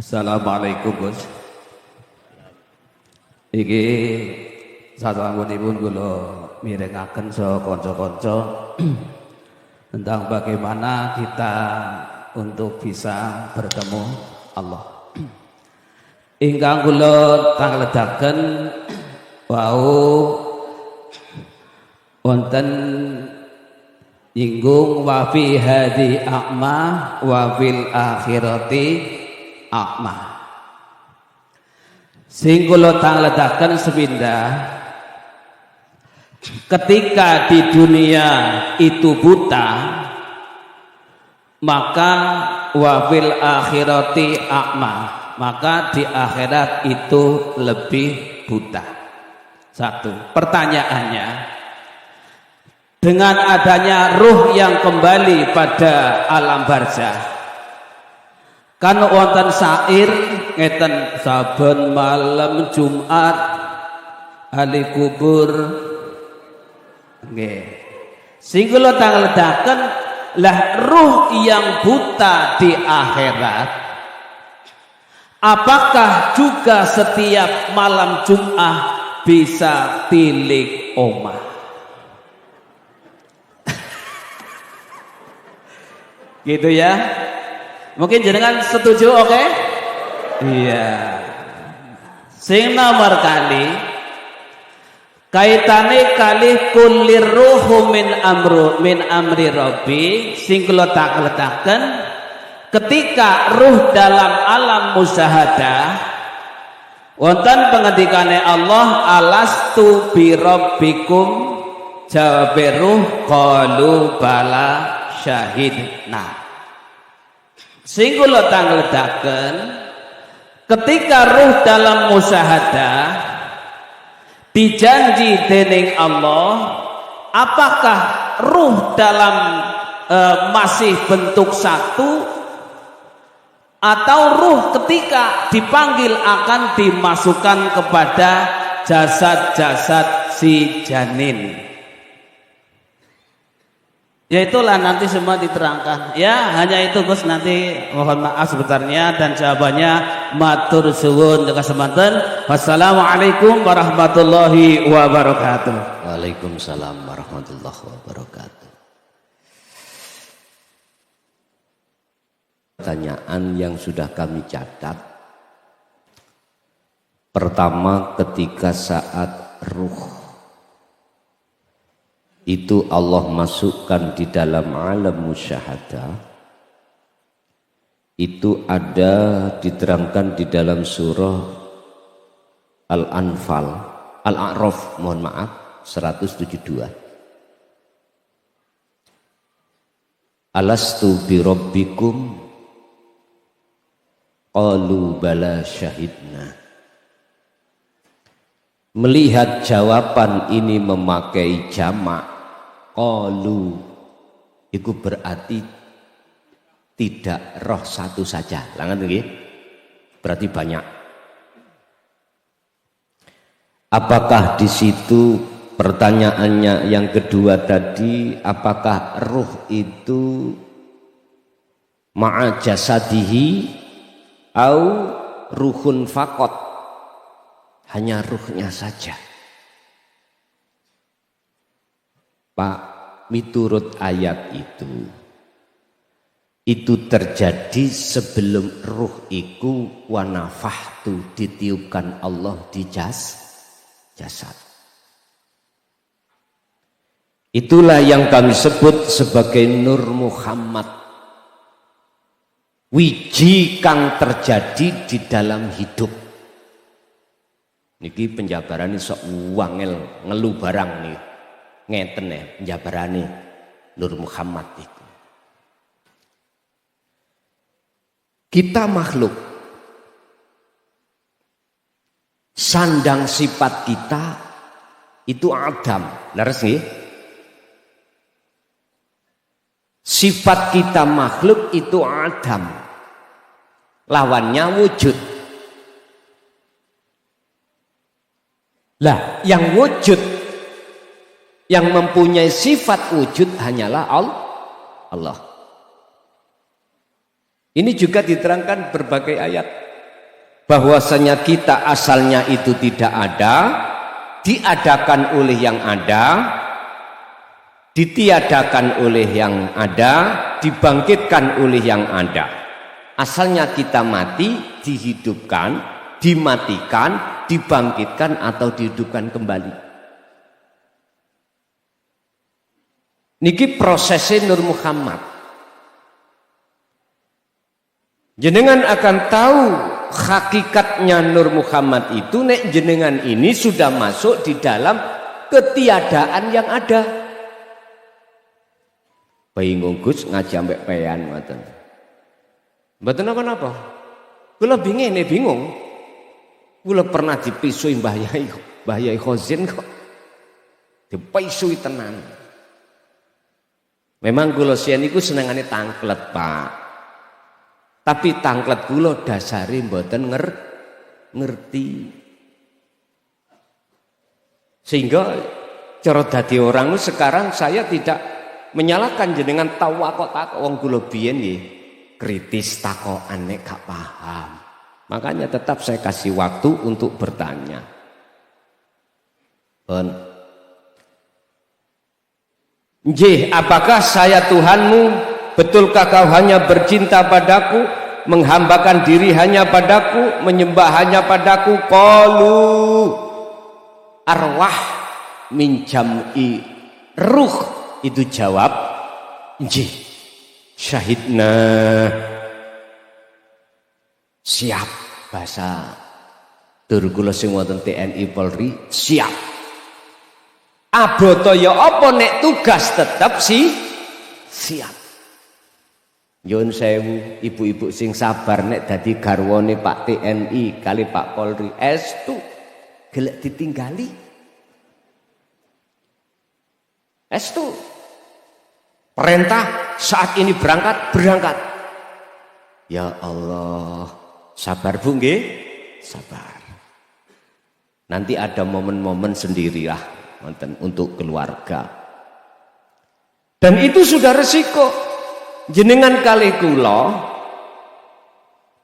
Assalamualaikum Gus. Iki sasampunipun kula mirengaken saha kanca-kanca tentang bagaimana kita untuk bisa bertemu Allah. Ingkang kula tangledaken wau wonten nyinggung wa fi hadhi a'ma wa fil akhirati a'ma. Sing kula tangledaken sepindah, ketika di dunia itu buta, maka wa fil akhirati a'ma, maka di akhirat itu lebih buta. Satu, pertanyaannya, dengan adanya ruh yang kembali pada alam barzah, kan wonten syair ngeten, saben malam Jumat ahli kubur nggih. Sing kula tangledaken lah ruh yang buta di akhirat, apakah juga setiap malam Jumat bisa tilik omah? Gitu ya. Mungkin jenengan setuju, oke? Iya. Sing nomor kali kaitane kali kulir ruhu min amri rabbi, sing kula takletaken ketika ruh dalam alam musyahadah wonten pengendikane Allah, alastu bi rabbikum, jawabe ruh qalu bala syahidna. Sing kula tangledaken ketika ruh dalam musyahadah dijanji dening Allah, apakah ruh dalam masih bentuk satu, atau ruh ketika dipanggil akan dimasukkan kepada jasad-jasad si janin? Ya itulah nanti semua diterangkan. Ya hanya itu Gus, nanti mohon maaf sebentarnya dan jawabannya matur suwun dengan semanten. Wassalamualaikum warahmatullahi wabarakatuh. Waalaikumsalam warahmatullahi wabarakatuh. Pertanyaan yang sudah kami catat. Pertama, ketika saat ruh itu Allah masukkan di dalam alam musyahadah, itu ada diterangkan di dalam surah Al-Anfal, Al-A'raf, mohon maaf, 172. Alastu bi rabbikum qalu bala syahidna. Melihat jawaban ini memakai jamak qalu, itu berarti tidak roh satu saja. Langan lagi, berarti banyak. Apakah di situ pertanyaannya yang kedua tadi, apakah ruh itu ma'a jasadihi au ruhun faqat, hanya ruhnya saja? Pak, miturut ayat itu terjadi sebelum ruh iku wanafahtu, ditiupkan Allah di jasad. Itulah yang kami sebut sebagai Nur Muhammad, wiji kang terjadi di dalam hidup. Niki penjabaran sok wangel ngelu barang nih. Ngeten ya penjabarane Nur Muhammad itu. Kita makhluk, sandang sifat kita itu Adam, laras nggih? Sifat kita makhluk itu Adam, lawannya wujud. Lah, yang wujud, yang mempunyai sifat wujud hanyalah Allah. Ini juga diterangkan berbagai ayat. bahwasanya kita asalnya itu tidak ada, diadakan oleh yang ada, ditiadakan oleh yang ada, dibangkitkan oleh yang ada. Asalnya kita mati, dihidupkan, dimatikan, dibangkitkan atau dihidupkan kembali. Niki prosesnya Nur Muhammad. Jenengan akan tahu hakikatnya Nur Muhammad itu nek jenengan ini sudah masuk di dalam ketiadaan yang ada. Bingung Gus ngaji ambek peyan ngoten. Mboten napa-napa. Kula bingung. Kula pernah dipisui Mbah Yai Khozin kok. Dipisui tenan. Memang kula siyen iku senengane tangklet, Pak. Tapi tangklet kula dasare mboten ngerti. Sehingga cara dadi orang sekarang saya tidak menyalahkan jenengan tahu kok wong kula biyen nggih kritis takokan nek gak paham. Makanya tetap saya kasih waktu untuk bertanya. Nggih, apakah saya Tuhanmu? Betulkah kau hanya bercinta padaku, menghambakan diri hanya padaku, menyembah hanya padaku? Qalu arwah min jam'i ruh. Itu jawab, nggih, syahidna. Siap, bahasa tur kula sing wonten TNI Polri, siap. Aboto ya apa nek tugas tetep siap. Nyuwun sewu ibu-ibu sing sabar nek dadi garwane Pak TNI kali Pak Polri estu gelek ditinggali. Estu perintah saat ini berangkat. Ya Allah, sabar Bu nggih, sabar. Nanti ada momen-momen sendirilah untuk keluarga. Dan itu sudah resiko. Jenengan kali kula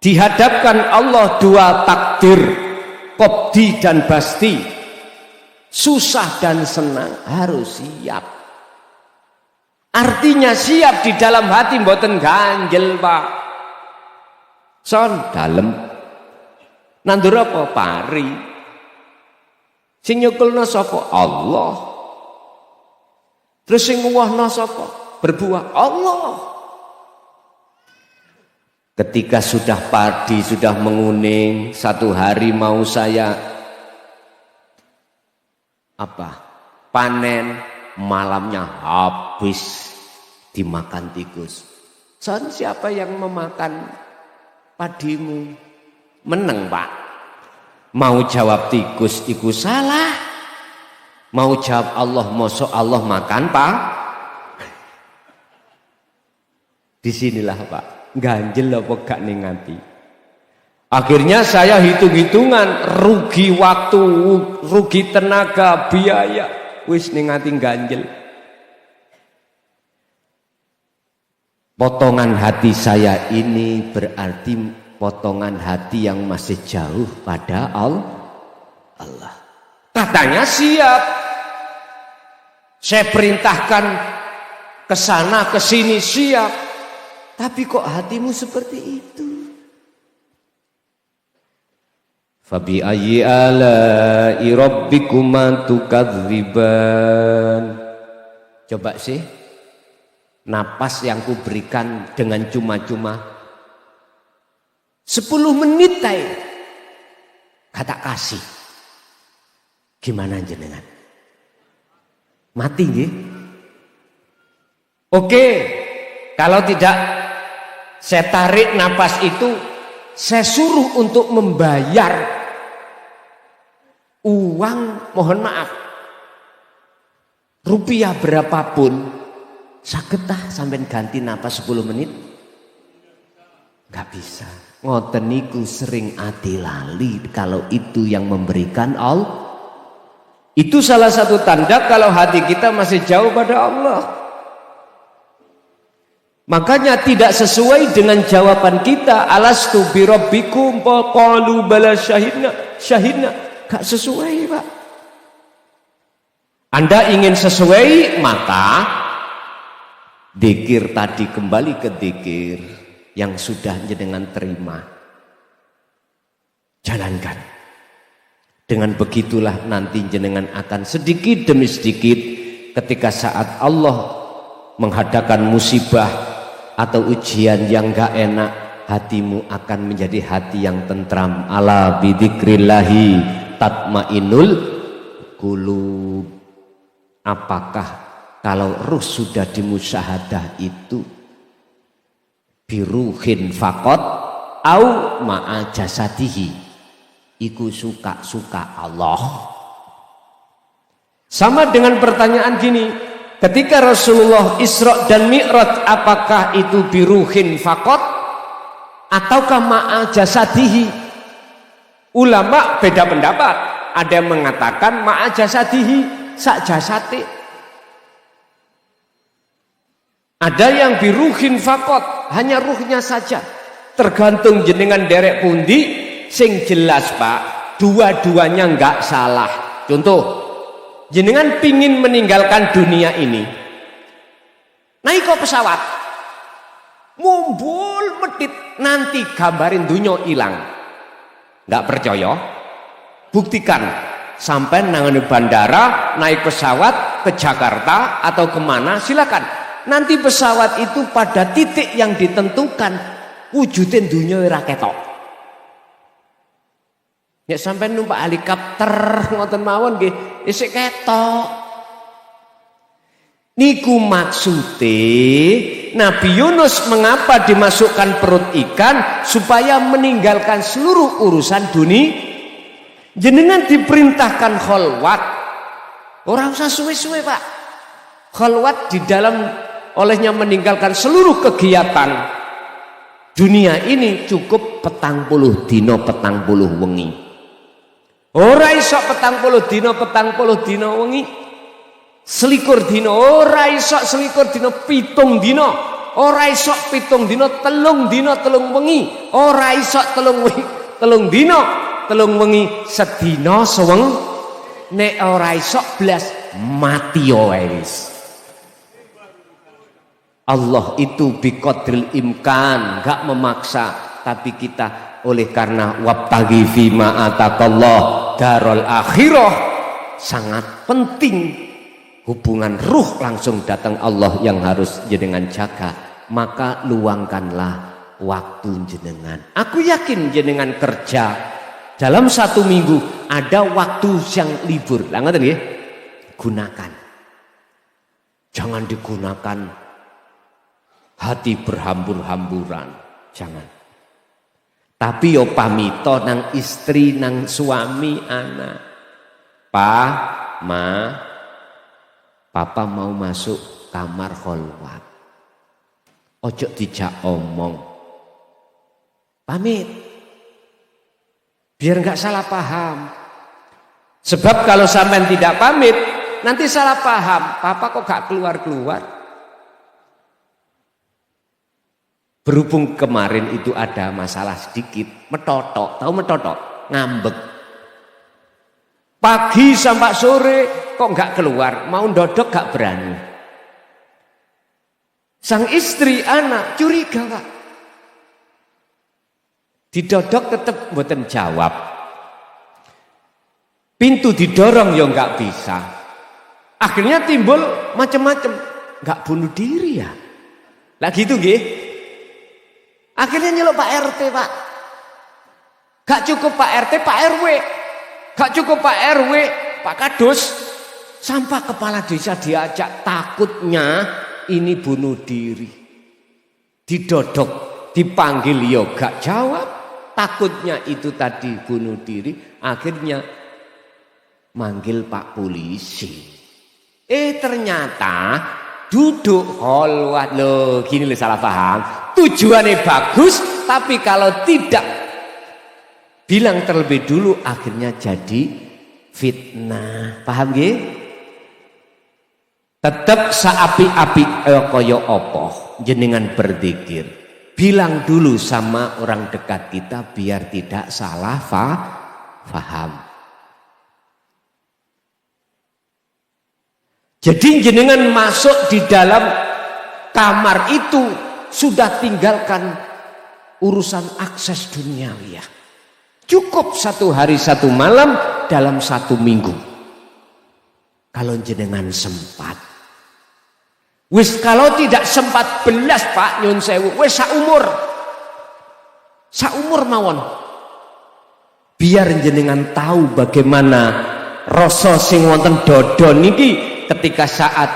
dihadapkan Allah dua takdir, qobdi dan basti. Susah dan senang harus siap. Artinya siap di dalam hati mboten ganjel, Pak. Son dalem. Nandur apa pari? Sing nyukulna sapa? Allah. Terus sing nguwahna sapa? Berbuah Allah. Ketika sudah padi, sudah menguning, satu hari mau saya panen, malamnya habis dimakan tikus. Son siapa yang memakan padimu? Meneng, Pak. Mau jawab tikus iku salah, mau jawab Allah, mosok Allah makan, Pak. Disinilah, Pak, ganjel apa gak ning ati. Akhirnya saya hitung-hitungan, rugi waktu, rugi tenaga, biaya, wis ning ati ganjel. Potongan hati saya ini berarti potongan hati yang masih jauh pada Allah. Katanya siap. Saya perintahkan ke sana ke sini siap. Tapi kok hatimu seperti itu? Fabi ayyi ala'i rabbikuma tukadziban. Coba sih, napas yang kuberikan dengan cuma-cuma 10 menit tay kata kasih. Gimana jenengan? Mati nggih? Oke, kalau tidak saya tarik napas itu, saya suruh untuk membayar uang, mohon maaf, rupiah berapapun, saged sampean ganti napas 10 menit? Gak bisa. Ngoten niku sering ati lali kalau itu yang memberikan Allah. Itu salah satu tanda kalau hati kita masih jauh pada Allah. Makanya tidak sesuai dengan jawaban kita, alastu birabbikum qalu bala syahidna. Gak sesuai, Pak. Anda ingin sesuai, maka dzikir tadi, kembali ke dzikir yang sudah jenengan terima. Jalankan. Dengan begitulah nanti jenengan akan sedikit demi sedikit ketika saat Allah menghadakan musibah atau ujian yang gak enak, hatimu akan menjadi hati yang tentram. Ala bidzikrillahi tatmainnul qulub. Apakah kalau ruh sudah dimusyahadah itu biruhin faqat au ma'a jasadihi, iku suka-suka Allah. Sama dengan pertanyaan gini, ketika Rasulullah Isra dan Mi'raj, apakah itu biruhin faqat ataukah ma'a jasadihi? Ulama beda pendapat. Ada yang mengatakan ma'a jasadihi, sak jasate. Ada yang biruhin faqat, hanya ruhnya saja. Tergantung jenengan derek pundi. Sing jelas, Pak, dua-duanya enggak salah. Contoh, jenengan pingin meninggalkan dunia ini, naik ke pesawat, mumbul medit, nanti gambarin dunia hilang. Enggak percaya? Buktikan. Sampai nangani bandara, naik pesawat ke Jakarta atau kemana, silakan. Nanti pesawat itu pada titik yang ditentukan wujudin dunia ora ketok. Ya sampai numpak helikopter ngoten mawon nggih isih ketok. Niku maksude Nabi Yunus mengapa dimasukkan perut ikan, supaya meninggalkan seluruh urusan dunia. Jenengan diperintahkan kholwat, orang usah suwe-suwe, Pak. Kholwat di dalam olehnya meninggalkan seluruh kegiatan dunia ini cukup 40 dino 40 wengi. Ora iso 40 dino 40 dino wengi. Selikur dino ora iso selikur dino 7 dino. Ora iso 7 dino 3 dino 3 wengi. Ora iso 3 dino 3 wengi, sedina seweng. Nek ora iso blas mati wis. Allah itu biqadril imkan, gak memaksa, tapi kita oleh karena wabtaghi fima atakallah darul akhirah, sangat penting hubungan ruh langsung datang Allah yang harus jenengan jaga, maka luangkanlah waktu jenengan. Aku yakin jenengan kerja dalam 1 minggu ada waktu yang libur, lah ngoten nggih, gunakan. Jangan digunakan hati berhambur-hamburan, jangan. Tapi yo pamito nang istri, nang suami, anak. Pa, ma, papa mau masuk kamar kholwat. Ojo dijak omong. Pamit. Biar nggak salah paham. Sebab kalau sampean tidak pamit, nanti salah paham. Papa kok gak keluar-keluar? Berhubung kemarin itu ada masalah sedikit, metotok, tahu metotok? Ngambek. Pagi sampai sore kok nggak keluar, mau ndodok gak berani. Sang istri, anak curiga, Pak. Didodok tetap mboten jawab. Pintu didorong ya nggak bisa. Akhirnya timbul macam-macam, nggak bunuh diri ya? Lah gitu nggih. Akhirnya nyeluk Pak RT, Pak. Gak cukup Pak RT, Pak RW. Gak cukup Pak RW, Pak Kadus. Sampai kepala desa diajak, takutnya ini bunuh diri. Didodok, dipanggil ya gak jawab. Takutnya itu tadi bunuh diri. Akhirnya manggil Pak polisi. Ternyata duduk kholwat. Loh, gini loh, salah paham. Tujuannya bagus, tapi kalau tidak bilang terlebih dulu akhirnya jadi fitnah. Paham nggih? Tetap saapi-api kaya apa jenengan berzikir. Bilang dulu sama orang dekat kita biar tidak salah faham. Jadi jenengan masuk di dalam kamar itu sudah tinggalkan urusan akses duniawi. Cukup 1 hari 1 malam dalam 1 minggu. Kalau jenengan sempat. Wis kalau tidak sempat belas Pak nyun sewu, wis saumur mawon. Biar jenengan tahu bagaimana rasa sing wonten dada niki ketika saat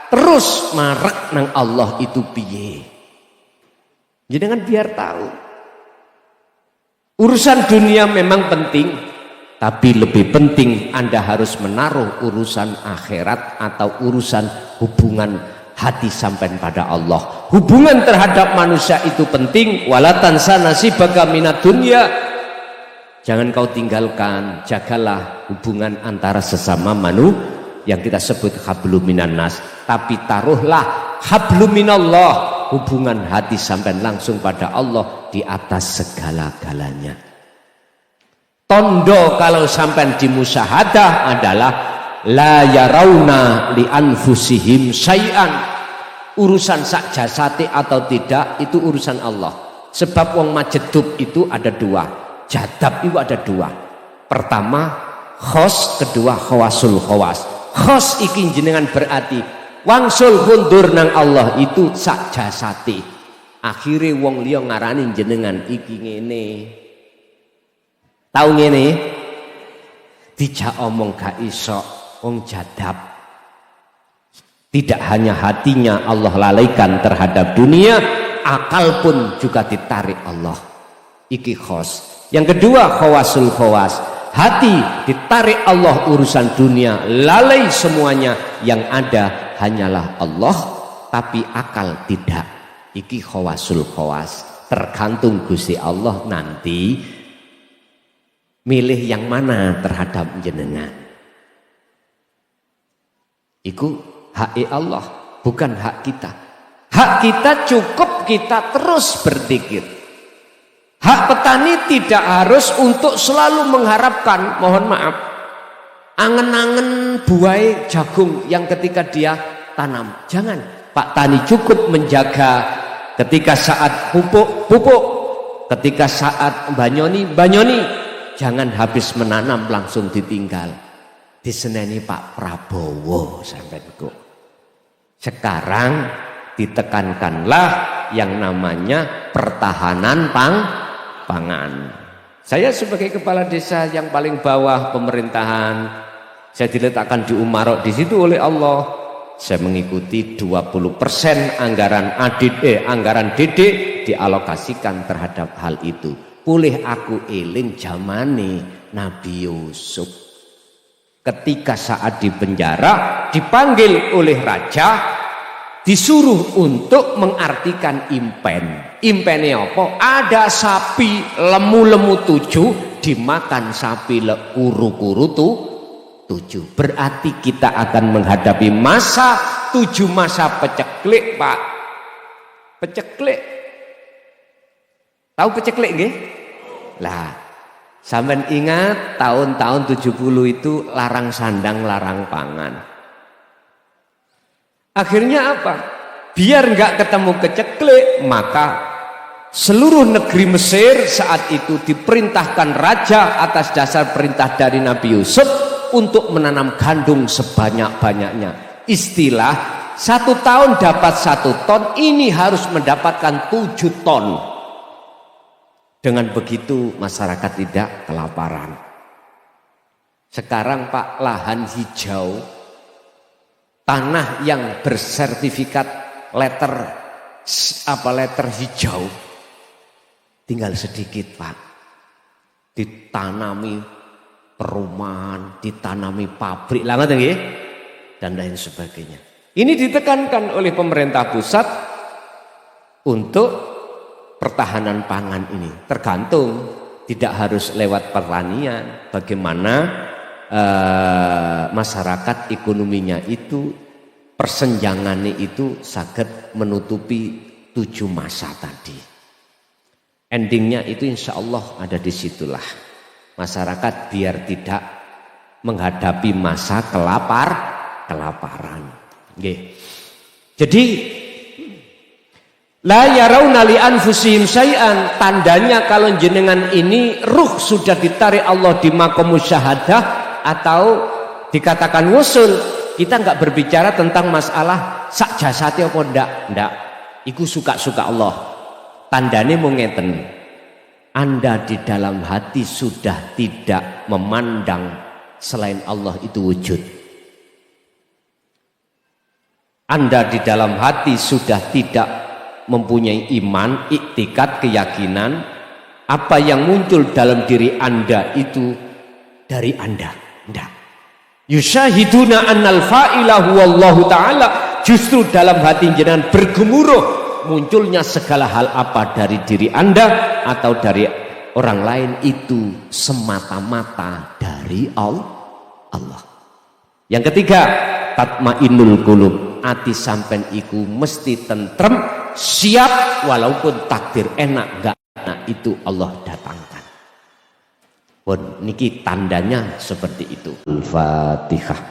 terus marek nang Allah itu piye. Jenengan biar tahu. Urusan dunia memang penting, tapi lebih penting Anda harus menaruh urusan akhirat atau urusan hubungan hati sampai pada Allah. Hubungan terhadap manusia itu penting. Wala tansa nasibaka minad dunya. Jangan kau tinggalkan, jagalah hubungan antara sesama manusia yang kita sebut hablum minan nas. Tapi taruhlah hablum minallah, hubungan hati sampai langsung pada Allah di atas segala-galanya. Tondo kalau sampai di musyahadah adalah la yarauna li anfusihim syai'an. Urusan sak jasate atau tidak itu urusan Allah. Sebab wong majedub itu ada 2. Jadab itu ada 2. Pertama khos, kedua khawasul khawas. Khos iki jenengan berarti wangsul kundur nang Allah itu sak jasate. Akhire wong liya ngarani jenengan iki ngene. Tahu ngene? Dijak omong gak iso. Wong jadab. Tidak hanya hatinya Allah lalaikan terhadap dunia, akal pun juga ditarik Allah. Iki khos. Yang kedua khawasul khawas. Hati ditarik Allah urusan dunia, lalai semuanya, yang ada hanyalah Allah, tapi akal tidak. Iki khawasul khawas. Tergantung Gusti Allah nanti milih yang mana terhadap jenengan. Iku hak Allah, bukan hak kita. Hak kita cukup kita terus berzikir. Hak petani tidak harus untuk selalu mengharapkan, mohon maaf, angen-angen buah jagung yang ketika dia tanam. Jangan, Pak Tani cukup menjaga ketika saat pupuk, ketika saat banyoni. Jangan habis menanam langsung ditinggal. Diseneni Pak Prabowo sampai kok. Sekarang ditekankanlah yang namanya pertahanan pangan. Saya sebagai kepala desa yang paling bawah pemerintahan, saya diletakkan di Umarok di situ oleh Allah. Saya mengikuti 20% anggaran didik dialokasikan terhadap hal itu. Pulih aku eling zamane Nabi Yusuf. Ketika saat di penjara dipanggil oleh raja, disuruh untuk mengartikan impen. Impennya apa? Ada sapi lemu-lemu 7 dimakan sapi kuru-kuru 7. Berarti kita akan menghadapi masa 7 masa peceklik, Pak. Peceklik. Tahu peceklik nggih? Lah, sampean ingat tahun-tahun 70 itu larang sandang, larang pangan. Akhirnya apa? Biar nggak ketemu keceklik, maka seluruh negeri Mesir saat itu diperintahkan raja atas dasar perintah dari Nabi Yusuf untuk menanam gandum sebanyak-banyaknya. Istilah 1 tahun dapat 1 ton, ini harus mendapatkan 7 ton. Dengan begitu masyarakat tidak kelaparan. Sekarang Pak, lahan hijau, tanah yang bersertifikat letter hijau tinggal sedikit, Pak. Ditanami perumahan, ditanami pabrik, dan lain sebagainya. Ini ditekankan oleh pemerintah pusat untuk pertahanan pangan ini. Tergantung, tidak harus lewat pertanian. Bagaimana masyarakat ekonominya itu persenjangannya itu saged menutupi 7 masa tadi. Endingnya itu insya Allah ada di situlah. Masyarakat biar tidak menghadapi masa kelaparan. Nggih. Jadi la yarawna li anfusihim syai'an, tandanya kalau jenengan ini ruh sudah ditarik Allah di maqam musyahadah atau dikatakan wusul, kita enggak berbicara tentang masalah sak jasate apa ndak. Iku suka-suka Allah. Tandane mung ngeten. Anda di dalam hati sudah tidak memandang selain Allah itu wujud. Anda di dalam hati sudah tidak mempunyai iman, iktikad, keyakinan apa yang muncul dalam diri Anda itu dari Anda. Enggak. Yusyahiduna annal fa'ilahu wallahu ta'ala, justru dalam hati jenengan bergemuruh munculnya segala hal apa dari diri Anda atau dari orang lain itu semata-mata dari Allah. Yang ketiga, tatmainnul qulub, ati sampean iku mesti tentrem, siap walaupun takdir enak enggak enak itu Allah datangkan. Pun niki tandanya seperti itu. Al-Fatihah.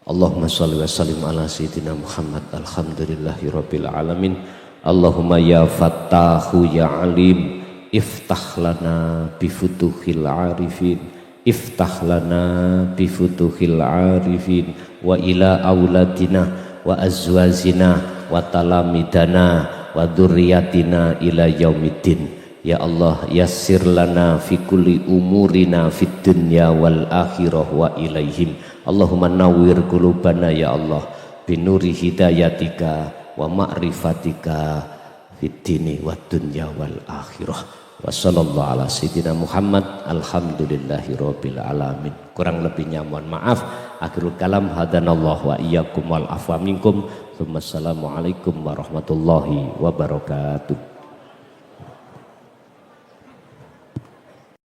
Allahumma shalli wa sallim ala sayyidina Muhammad. Alhamdulillahi rabbil alamin. Allahumma ya fattahu ya alim, iftah lana bifutuhil arifin, iftah lana bifutuhil arifin, wa ila auladina wa azwazina wa talamidana wa dzurriyyatina ila yaumiddin. Ya Allah, yassir lana fi kulli umurina fid dunya wal akhirah wa ilaihim. Allahumma nawwir qulubana ya Allah binuri hidayatika wa ma'rifatika fid dini wad dunya wal akhirah. Wa sallallahu ala sayyidina Muhammad. Alhamdulillahi rabbil alamin. Kurang lebihnya mohon maaf. Akhirul kalam, hadanallahu wa iyyakum wal afwa minkum. Assalamualaikum warahmatullahi wabarakatuh.